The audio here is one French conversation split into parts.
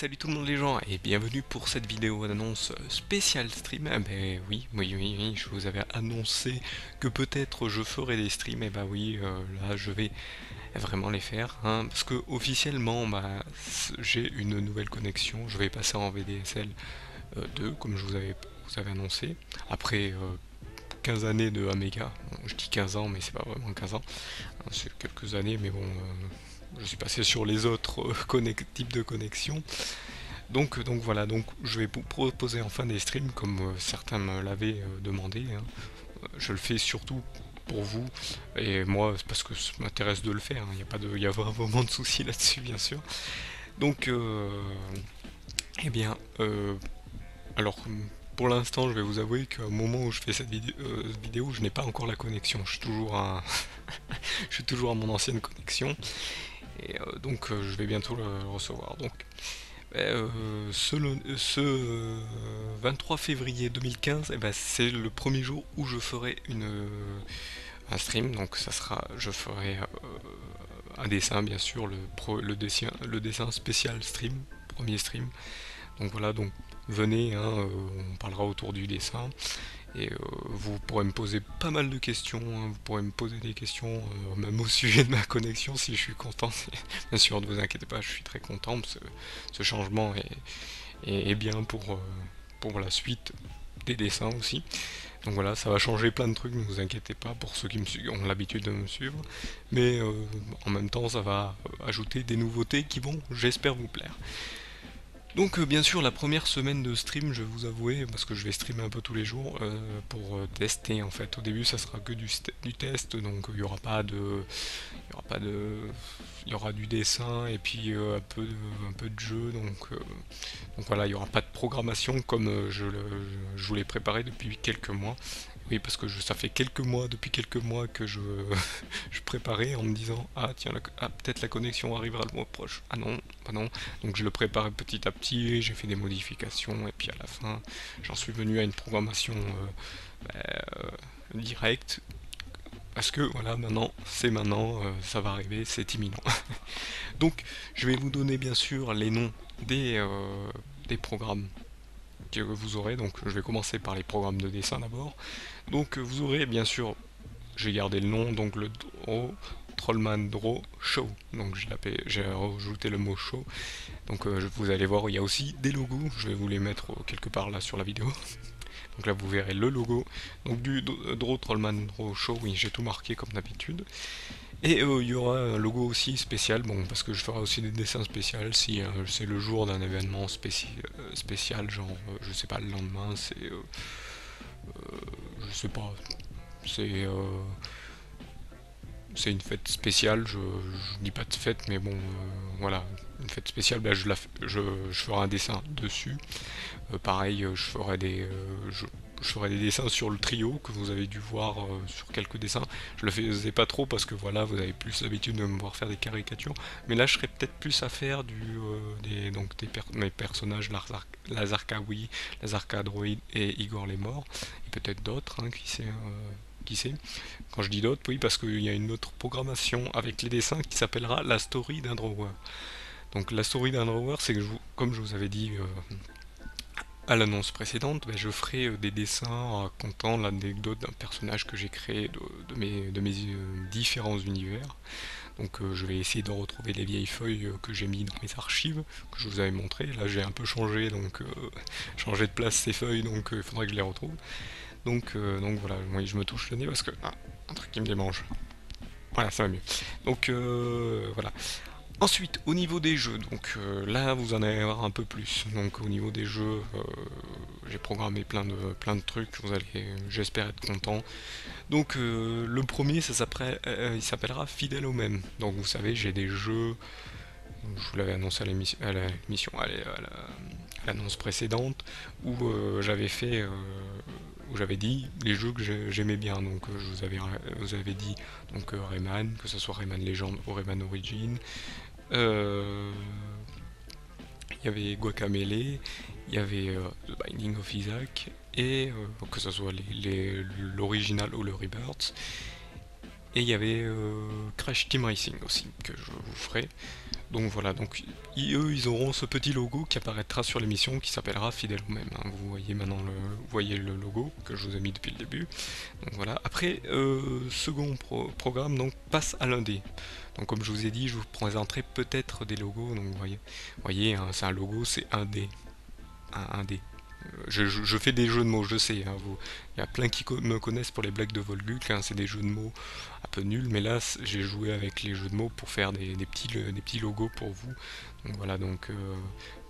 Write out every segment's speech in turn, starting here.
Salut tout le monde les gens et bienvenue pour cette vidéo d'annonce spéciale stream. Ah ben oui, je vous avais annoncé que peut-être je ferai des streams, et bah oui, là je vais vraiment les faire, hein, parce que officiellement j'ai une nouvelle connexion, je vais passer en VDSL 2 comme vous avais annoncé, après 15 années de Améga. Bon, je dis 15 ans mais c'est pas vraiment 15 ans, hein, c'est quelques années mais bon, je suis passé sur les autres types de connexions. Donc voilà, donc je vais vous proposer enfin des streams comme certains me l'avaient demandé, hein. Je le fais surtout pour vous et moi c'est parce que ça m'intéresse de le faire, hein. Il y a pas vraiment de soucis là-dessus bien sûr. Donc eh bien alors pour l'instant je vais vous avouer qu'au moment où je fais cette vidéo je n'ai pas encore la connexion, je suis toujours à je suis toujours à mon ancienne connexion et donc je vais bientôt le recevoir. Donc ce 23 février 2015, c'est le premier jour où je ferai un stream. Donc je ferai un dessin, bien sûr, le dessin spécial stream, premier stream. Donc voilà, donc venez, hein, on parlera autour du dessin. Et vous pourrez me poser pas mal de questions, hein. Vous pourrez me poser des questions, même au sujet de ma connexion si je suis content. Bien sûr, ne vous inquiétez pas, je suis très content, parce que ce changement est bien pour la suite des dessins aussi. Donc voilà, ça va changer plein de trucs, ne vous inquiétez pas pour ceux qui ont l'habitude de me suivre. Mais en même temps, ça va ajouter des nouveautés qui vont, j'espère, vous plaire. Donc bien sûr la première semaine de stream, je vais vous avouer, parce que je vais streamer un peu tous les jours pour tester en fait. Au début ça sera que du test, donc il y aura pas de, il y aura pas de, il y aura du dessin et puis un peu de jeu, donc voilà, il y aura pas de programmation comme je vous l'ai préparé depuis quelques mois. Oui, parce que ça fait depuis quelques mois que je préparais en me disant ah tiens, peut-être la connexion arrivera le mois proche. Ah non, pas non. Donc je le préparais petit à petit, j'ai fait des modifications et puis à la fin j'en suis venu à une programmation directe. Parce que voilà, maintenant, ça va arriver, c'est imminent. Donc je vais vous donner bien sûr les noms des programmes que vous aurez. Donc je vais commencer par les programmes de dessin d'abord. Donc vous aurez bien sûr, j'ai gardé le nom, donc le Trollman Draw Show. Donc j'ai rajouté le mot show. Donc vous allez voir, il y a aussi des logos. Je vais vous les mettre quelque part là sur la vidéo. Donc là vous verrez le logo. Donc du Draw Trollman Draw Show, oui j'ai tout marqué comme d'habitude. Et il y aura un logo aussi spécial, bon parce que je ferai aussi des dessins spéciaux si c'est le jour d'un événement spécial, genre je sais pas, le lendemain je sais pas, c'est c'est une fête spéciale, je dis pas de fête, mais bon, voilà, une fête spéciale, je ferai un dessin dessus. Pareil, je ferai des dessins sur le trio que vous avez dû voir sur quelques dessins. Je le faisais pas trop parce que voilà, vous avez plus l'habitude de me voir faire des caricatures, mais là je serais peut-être plus à faire mes personnages, Lazar Kawi, Lazar Kadroid et Igor les Morts, et peut-être d'autres, hein, qui sait. Quand je dis d'autres, oui, parce qu'il y a une autre programmation avec les dessins qui s'appellera la story d'un drawer. Donc la story d'un drawer, c'est que comme je vous avais dit à l'annonce précédente, je ferai des dessins racontant l'anecdote d'un personnage que j'ai créé de mes différents univers. Donc je vais essayer de retrouver les vieilles feuilles que j'ai mis dans mes archives, que je vous avais montré. Là j'ai un peu changé, donc changé de place ces feuilles, donc il faudrait que je les retrouve. Donc voilà, oui, je me touche le nez parce que un truc qui me démange. Voilà, ça va mieux. Donc voilà. Ensuite, au niveau des jeux, donc là vous en allez avoir un peu plus. Donc au niveau des jeux, j'ai programmé plein de trucs, vous allez, j'espère être content. Donc le premier, il s'appellera Fidèle au même. Donc vous savez, j'ai des jeux, je vous l'avais annoncé à l'annonce précédente, où où j'avais dit les jeux que j'aimais bien. Donc vous avez dit donc Rayman, que ce soit Rayman Legend ou Rayman Origin. Euh, Il y avait Guacamelee, il y avait The Binding of Isaac, et que ce soit l'original ou le Rebirth. Et il y avait Crash Team Racing aussi, que je vous ferai. Donc voilà, donc eux ils auront ce petit logo qui apparaîtra sur l'émission qui s'appellera Fidèle au même, hein. Vous voyez maintenant vous voyez le logo que je vous ai mis depuis le début. Donc voilà, après second programme donc passe à l'indé. Donc comme je vous ai dit, je vous présenterai peut-être des logos, donc vous voyez hein, c'est un logo, c'est indé, un dé. Je fais des jeux de mots, je sais. Hein, il y a plein qui me connaissent pour les blagues de Volguc. Hein, c'est des jeux de mots un peu nuls, mais là j'ai joué avec les jeux de mots pour faire des petits logos pour vous. Donc voilà, donc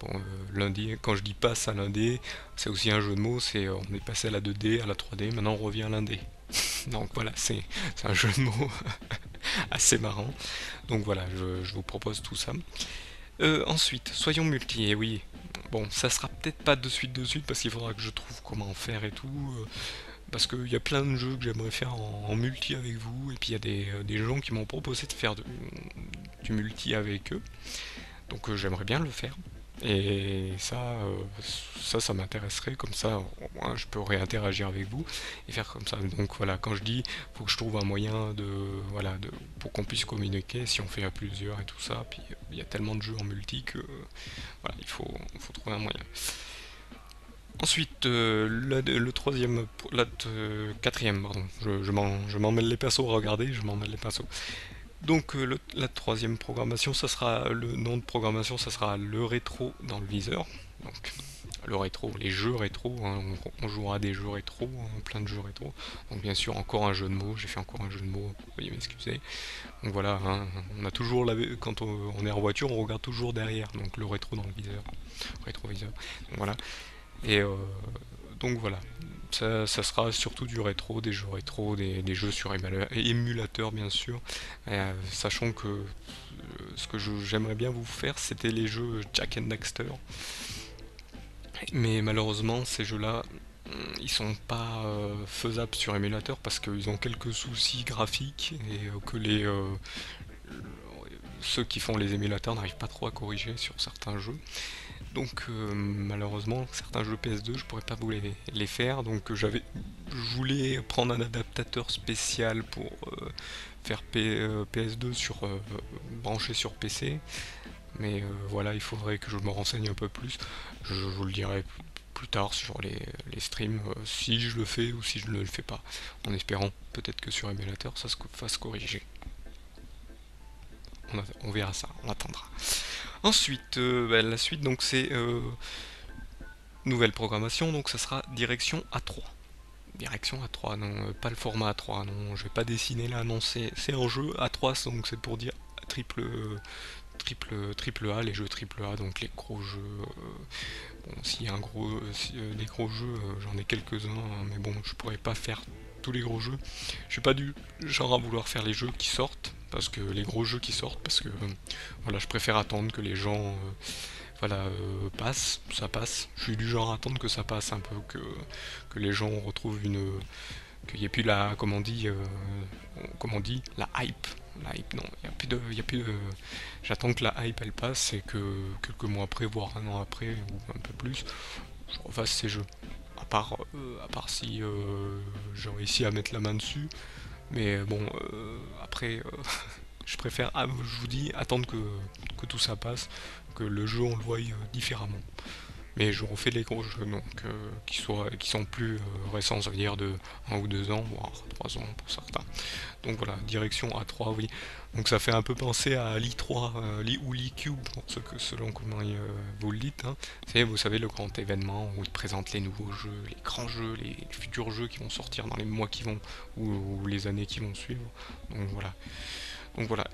bon, lundi, quand je dis passe à l'indé, c'est aussi un jeu de mots. C'est on est passé à la 2D, à la 3D, maintenant on revient à l'indé. Donc voilà, c'est un jeu de mots assez marrant. Donc voilà, je vous propose tout ça. Ensuite, soyons multi, et oui. Bon, ça sera peut-être pas de suite parce qu'il faudra que je trouve comment faire et tout. Parce qu'il y a plein de jeux que j'aimerais faire en multi avec vous. Et puis il y a des gens qui m'ont proposé de faire du multi avec eux. Donc j'aimerais bien le faire. Et ça m'intéresserait, comme ça au moins je peux réinteragir avec vous et faire comme ça. Donc voilà, quand je dis faut que je trouve un moyen pour qu'on puisse communiquer si on fait à plusieurs et tout ça, puis il y a tellement de jeux en multi que voilà, faut trouver un moyen. Ensuite, le troisième, quatrième, pardon, je m'en mêle les pinceaux, regardez, je m'en mêle les pinceaux. Donc la troisième programmation, ça sera le nom de programmation, ça sera le rétro dans le viseur. Donc le rétro, les jeux rétro, hein, on jouera à des jeux rétro, hein, plein de jeux rétro. Donc bien sûr encore un jeu de mots, j'ai fait encore un jeu de mots, veuillez m'excuser. Donc voilà, hein, on a toujours quand on est en voiture, on regarde toujours derrière, donc le rétro dans le viseur, rétroviseur. Donc voilà. Et donc voilà, ça sera surtout du rétro, des jeux rétro, des jeux sur émulateur bien sûr, sachant que ce que j'aimerais bien vous faire c'était les jeux Jack and Daxter, mais malheureusement ces jeux-là ils sont pas faisables sur émulateur parce qu'ils ont quelques soucis graphiques et que ceux qui font les émulateurs n'arrivent pas trop à corriger sur certains jeux. Donc malheureusement certains jeux PS2 je pourrais pas vous les faire, donc je voulais prendre un adaptateur spécial pour faire PS2 branché sur PC, mais voilà, il faudrait que je me renseigne un peu plus. Je vous le dirai plus tard sur les streams, si je le fais ou si je ne le fais pas, en espérant peut-être que sur émulateur ça se fasse corriger. On verra ça, on attendra. Ensuite, la suite, donc c'est nouvelle programmation, donc ça sera direction A3. Direction A3, non, pas le format A3, non, je vais pas dessiner là, non, c'est un jeu A3, donc c'est pour dire triple A, les jeux triple A, donc les gros jeux. Bon, s'il y a des gros jeux, j'en ai quelques-uns, hein, mais bon, je pourrais pas faire tous les gros jeux. Je suis pas du genre à vouloir faire les jeux qui sortent, parce que les gros jeux qui sortent, parce que voilà, je préfère attendre que les gens ça passe. Je suis du genre à attendre que ça passe un peu, que les gens retrouvent qu'il n'y ait plus la hype. La hype, non, il y a plus de, j'attends que la hype elle passe et que quelques mois après, voire un an après, ou un peu plus, je refasse ces jeux. À part si j'ai réussi à mettre la main dessus, mais bon, après, je préfère, je vous dis, attendre que tout ça passe, que le jeu on le voie différemment. Mais je refais les gros jeux donc qui sont plus récents, ça veut dire de 1 ou 2 ans, voire 3 ans pour certains. Donc voilà, direction A3, oui. Donc ça fait un peu penser à l'I3 ou l'E-Cube, selon comment vous le dites. Hein. Vous savez, le grand événement où ils présentent les nouveaux jeux, les grands jeux, les futurs jeux qui vont sortir dans les mois qui vont ou les années qui vont suivre. Donc voilà.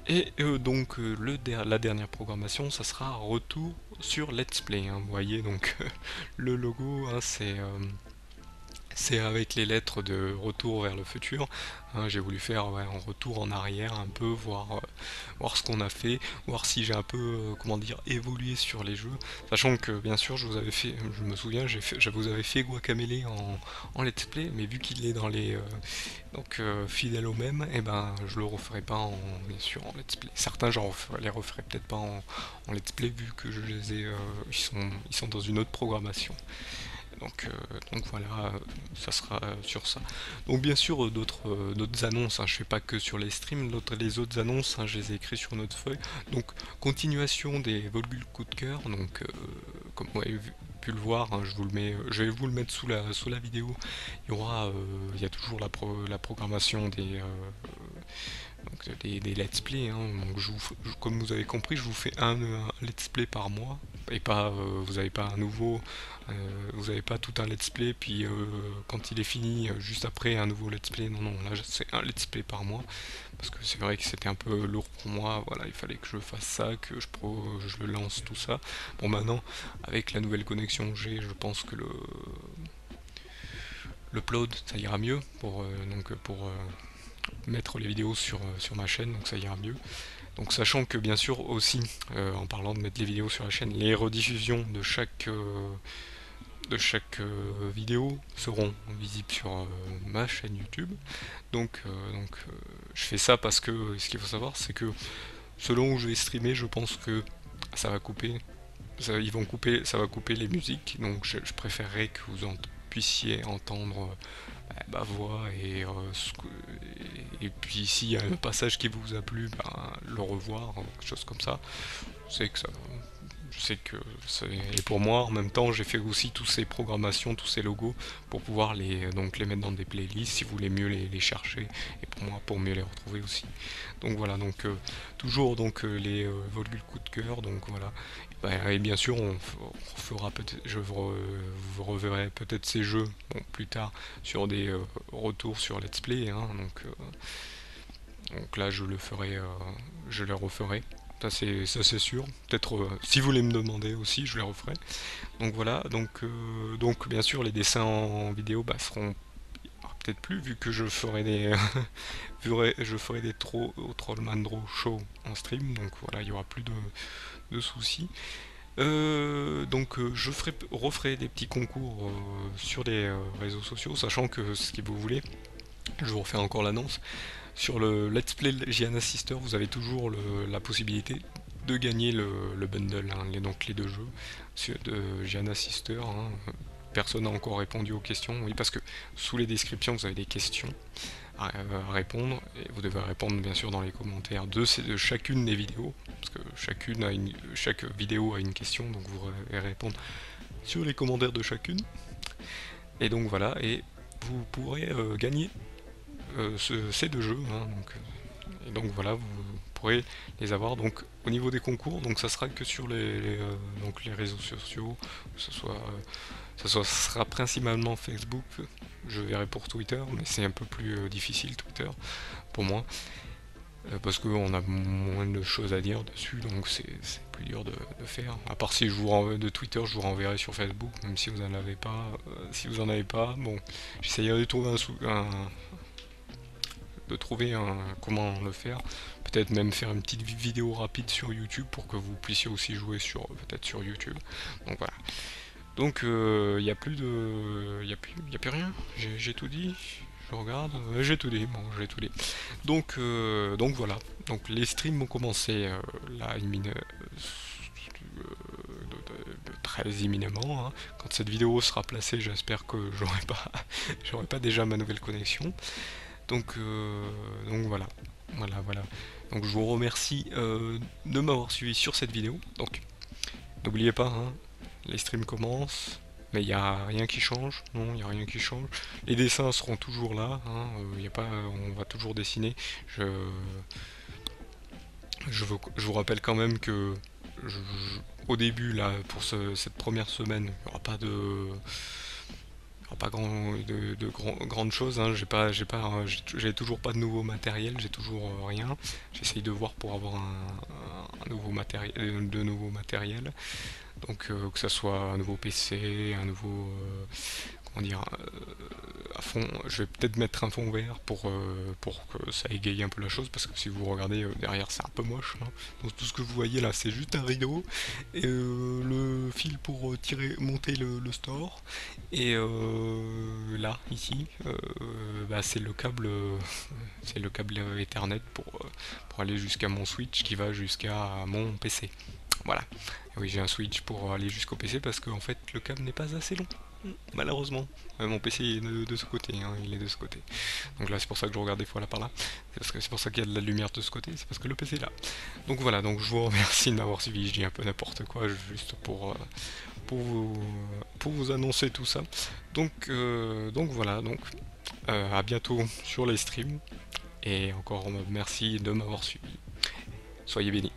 Et la dernière programmation, ça sera retour sur Let's Play. Hein. Vous voyez donc le logo, hein, c'est avec les lettres de retour vers le futur. Hein, j'ai voulu faire un retour en arrière un peu, voir ce qu'on a fait, voir si j'ai un peu, comment dire, évolué sur les jeux. Sachant que bien sûr, je me souviens, je vous avais fait Guacamelee en let's play, mais vu qu'il est dans fidèle au même, et ben je le referai pas bien sûr en let's play. Certains les referai peut-être pas en let's play vu que je les ai, ils sont dans une autre programmation. Donc voilà, ça sera sur ça. Donc bien sûr, d'autres annonces, hein, je fais pas que sur les streams, les autres annonces, hein, je les ai écrites sur notre feuille. Donc continuation des Volgules coup de cœur, donc comme vous avez pu le voir, hein, je vais vous le mettre sous la vidéo. Il y a toujours la programmation des let's play, hein. Donc comme vous avez compris, je vous fais un let's play par mois et pas vous n'avez pas un nouveau, vous n'avez pas tout un let's play puis quand il est fini juste après un nouveau let's play. Non, non, là c'est un let's play par mois parce que c'est vrai que c'était un peu lourd pour moi. Voilà, il fallait que je fasse ça, que je le lance tout ça. Bon, maintenant avec la nouvelle connexion que j'ai, je pense que l'upload ça ira mieux pour mettre les vidéos sur ma chaîne, donc ça ira mieux. Donc sachant que bien sûr aussi, en parlant de mettre les vidéos sur la chaîne, les rediffusions de chaque vidéo seront visibles sur ma chaîne YouTube. Donc je fais ça parce que ce qu'il faut savoir, c'est que selon où je vais streamer, je pense que ça va couper. Ça va couper les musiques, donc je préférerais que vous puissiez entendre ma voix et puis s'il y a un passage qui vous a plu, ben, le revoir, quelque chose comme ça. Je sais que ça, je sais que et pour moi en même temps j'ai fait aussi tous ces programmations, tous ces logos pour pouvoir les mettre dans des playlists si vous voulez mieux les chercher et pour moi pour mieux les retrouver aussi. Donc voilà, donc toujours donc les Volgules coup de cœur, donc voilà. Et bien sûr on fera peut-être, vous reverrez peut-être ces jeux bon, plus tard sur des retours sur Let's Play, hein, donc là je les referai. Ça c'est sûr. Peut-être si vous voulez me demander aussi, je les referai. Donc voilà, donc bien sûr les dessins en vidéo seront peut-être plus vu que je ferai des Trollman Draw Show en stream, donc voilà, il y aura plus de soucis. Je referai des petits concours sur les réseaux sociaux, sachant que si vous voulez, je vous refais encore l'annonce. Sur le Let's Play Giana Sister, vous avez toujours la possibilité de gagner le bundle, hein, donc les deux jeux de Giana Sister. Hein. Personne n'a encore répondu aux questions, oui, parce que sous les descriptions vous avez des questions à répondre, et vous devez répondre bien sûr dans les commentaires de chacune des vidéos, parce que chaque vidéo a une question, donc vous devez répondre sur les commentaires de chacune. Et donc voilà, et vous pourrez gagner ces deux jeux, hein, et donc voilà, vous pourrez les avoir. Donc au niveau des concours, donc ça sera que sur donc les réseaux sociaux, que ça sera principalement Facebook. Je verrai pour Twitter, mais c'est un peu plus difficile Twitter pour moi, parce qu'on a moins de choses à dire dessus, donc c'est plus dur de faire. À part si de Twitter, je vous renverrai sur Facebook, même si vous en avez pas. Si vous en avez pas, bon, j'essayerai de trouver comment le faire. Peut-être même faire une petite vidéo rapide sur YouTube pour que vous puissiez aussi jouer peut-être sur YouTube. Donc voilà. Donc il n'y a plus y a plus rien. J'ai tout dit. Je regarde. J'ai tout dit. Bon, j'ai tout dit. Donc voilà. Donc les streams ont commencé là très imminemment, hein. Quand cette vidéo sera placée, j'espère que j'aurai pas déjà ma nouvelle connexion. Donc voilà. Voilà. Donc je vous remercie de m'avoir suivi sur cette vidéo. Donc n'oubliez pas, hein, les streams commencent, mais il n'y a rien qui change. Non, il n'y a rien qui change. Les dessins seront toujours là, hein, on va toujours dessiner. Je vous rappelle quand même que au début, là, pour cette première semaine, il n'y aura pas grandes choses, hein. J'ai toujours pas de nouveau matériel, j'ai toujours rien. J'essaye de voir pour avoir un nouveau matériel, de nouveau matériel. Donc que ça soit un nouveau PC, un nouveau comment dire, à fond. Je vais peut-être mettre un fond vert pour que ça égaye un peu la chose, parce que si vous regardez derrière c'est un peu moche, hein. Donc tout ce que vous voyez là c'est juste un rideau et le fil pour monter le store, et là ici c'est le câble Ethernet pour aller jusqu'à mon Switch qui va jusqu'à mon PC. Voilà. Et oui, j'ai un Switch pour aller jusqu'au PC parce que en fait le câble n'est pas assez long. malheureusement. Mon PC est de ce côté, hein, il est de ce côté. Donc là c'est pour ça que je regarde des fois là par là. C'est pour ça qu'il y a de la lumière de ce côté, c'est parce que le PC est là. Donc voilà, donc je vous remercie de m'avoir suivi, je dis un peu n'importe quoi, juste pour, vous, pour vous annoncer tout ça. Donc voilà, donc à bientôt sur les streams. Et encore merci de m'avoir suivi. Soyez bénis.